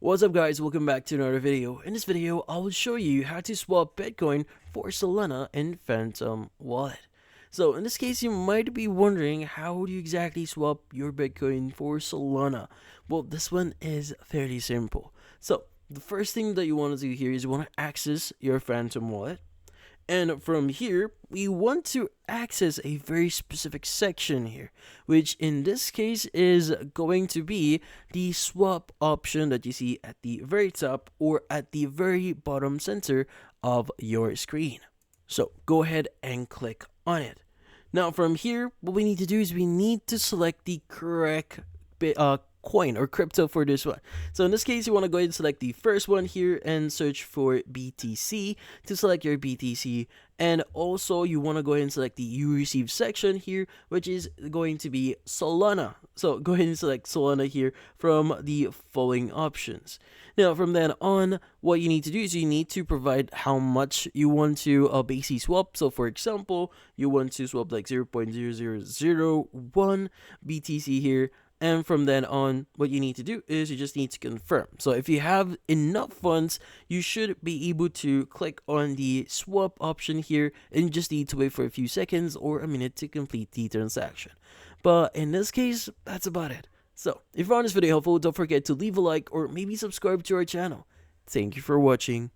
What's up guys, welcome back to another video. In this video, I will show you how to swap Bitcoin for Solana in Phantom Wallet. So in this case, you might be wondering how do you exactly swap your Bitcoin for Solana? Well, this one is fairly simple. So the first thing that you want to do here is you want to access your Phantom Wallet. And from here, we want to access a very specific section here, which in this case is going to be the swap option that you see at the very top or at the very bottom center of your screen. So go ahead and click on it. Now from here, what we need to do is we need to select the correct coin or crypto for this one. So in this case, you want to go ahead and select the first one here and search for BTC to select your BTC. And also you want to go ahead and select the you receive section here, which is going to be Solana. So go ahead and select Solana here from the following options. Now from then on, what you need to do is you need to provide how much you want to basically swap. So for example, you want to swap like 0.0001 BTC here. And from then on, what you need to do is you just need to confirm. So if you have enough funds, you should be able to click on the swap option here, and you just need to wait for a few seconds or a minute to complete the transaction. But in this case, that's about it. So if you found this video helpful, don't forget to leave a like or maybe subscribe to our channel. Thank you for watching.